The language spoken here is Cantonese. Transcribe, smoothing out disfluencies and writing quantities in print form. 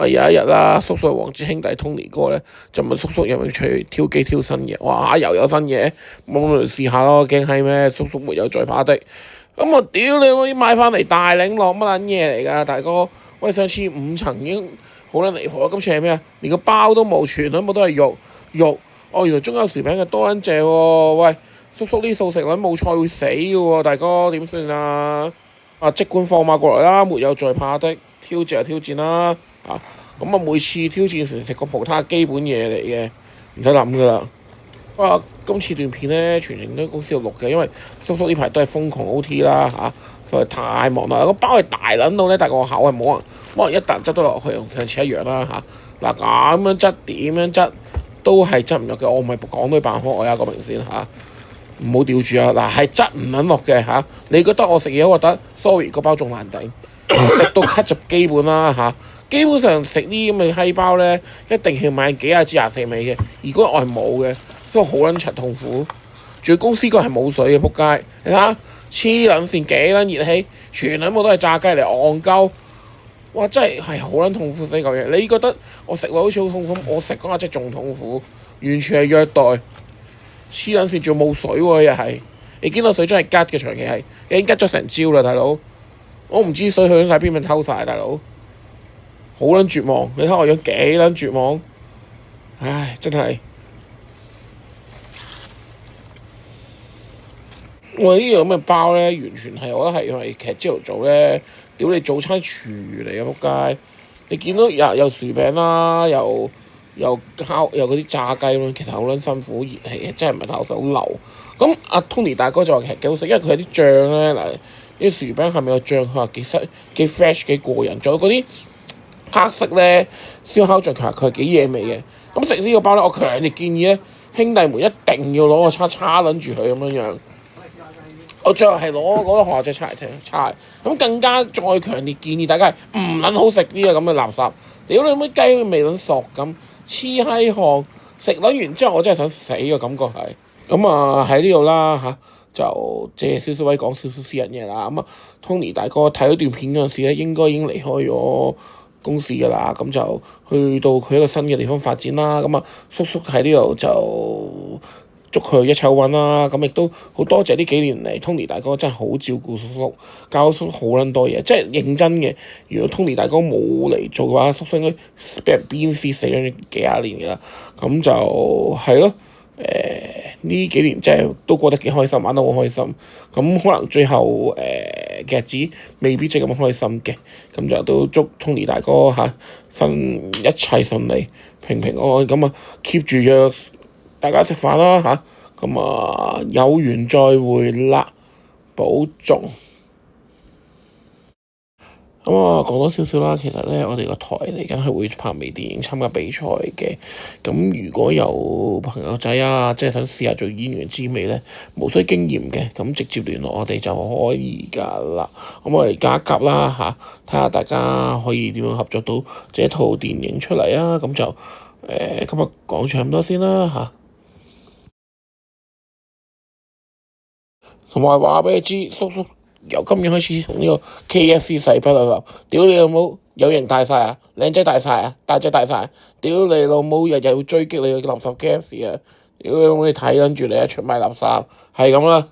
有一日啦，叔叔黃之兄弟 Tony 哥咧就問叔叔有冇興趣挑機挑新嘢，哇又有新嘢，咁我哋試下咯，驚係咩？叔叔沒有在怕的，咁我屌你，我已經買翻嚟大檸樂乜撚嘢嚟㗎，大哥？喂，上次5層已經好撚離譜啦，今次係咩啊？連個包都冇，全部都係肉，哦原來中間有薯餅嘅多撚謝喎，喂，叔叔呢素食撚冇菜會死嘅喎，大哥點算啊？即管放馬過來啦，沒有在怕的，挑戰就挑戰啦。咁每次挑戰時食個葡撻基本嘢嚟嘅，唔使諗噶啦。不過今次段片咧全程都公司度錄嘅，因為叔叔呢排都係瘋狂 OT 啦實在太忙啦。個包係大撚到咧，但係個口係冇人一啖執得落去，同上次一樣啦嗱咁樣執點樣執都係執唔落嘅，我唔係講到扮可愛啊，講明先唔好吊住啊！係執唔撚落嘅你覺得我食嘢好核突 ？sorry，個包仲難頂，食到咳就基本啦基本上食呢咁嘅閪包咧，一定要買幾廿支24味嘅。如果我係冇嘅，都好撚柒痛苦。仲要公司個係冇水嘅，仆街！你睇下黐撚線幾撚熱氣，全撚部都係炸雞嚟戇鳩。哇！真係好撚痛苦死嚿嘢。你覺得我食落好似好痛苦，我食嗰下真係仲痛苦，完全係虐待。黐撚線仲冇水喎，又係你見到水真係吉嘅，長期係已經吉咗成朝啦，大佬。我唔知水去晒邊邊偷晒，大佬。好撚絕望，你睇我樣幾撚絕望，唉，真係。我呢樣咁嘅包咧，完全係我覺得係因為其實朝頭早咧，屌你早餐廚嚟嘅仆街，你見到有薯餅啦，又嗰啲炸雞咯，其實好撚辛苦，熱氣真係唔係太手流。咁阿 Tony 大哥就話其實幾好食，因為佢有啲醬咧嗱，啲薯餅下面有醬，佢話幾 fresh 幾過癮，仲有嗰啲黑色咧燒烤醬，其實佢係幾惹味嘅。咁食呢個包咧，我強烈建議咧，兄弟們一定要攞個叉撚住佢咁樣。我最後係攞個學校隻叉，咁更加再強烈建議大家係唔撚好食呢個咁嘅垃圾。屌你乜雞未撚熟咁黐閪汗，食撚完之後我真係想死嘅感覺係。咁喺呢度啦就借少少位講少少私人嘢啦。Tony 大哥睇咗段片嗰陣時咧，應該已經離開咗公司㗎啦，咁就去到佢一個新嘅地方發展啦。叔叔喺呢度就祝佢一切好運啦。咁亦都好多謝呢幾年嚟 Tony 大哥真係好照顧叔叔，教叔好撚多嘢，即係認真嘅。如果 Tony 大哥冇嚟做嘅話，叔叔應該俾人鞭屍死咗幾廿年㗎啦。咁就係咯。呢幾年真係都過得幾開心，玩得好開心。咁可能最後嘅日子未必真係咁開心嘅。咁就都祝 Tony 大哥一切順利，平平安安。keep 住約大家食飯啦有緣再會啦，保重。講多少少啦，其實咧我哋個台嚟緊係會拍微電影參加比賽嘅。咁如果有朋友仔即係想試下做演員滋味咧，無需經驗嘅，咁直接聯絡我哋就可以㗎啦。咁我哋夾一夾啦睇下大家可以點樣合作到這套電影出嚟啊。咁就今日講住咁多先啦同埋話俾你知，叔叔由今年開始同呢個 KFC 勢不兩立，屌你老母有型大晒靚仔大晒大隻大晒，屌你老母日日要追擊你個垃圾 KFC 屌你老母你睇緊住你出賣垃圾，係咁啦。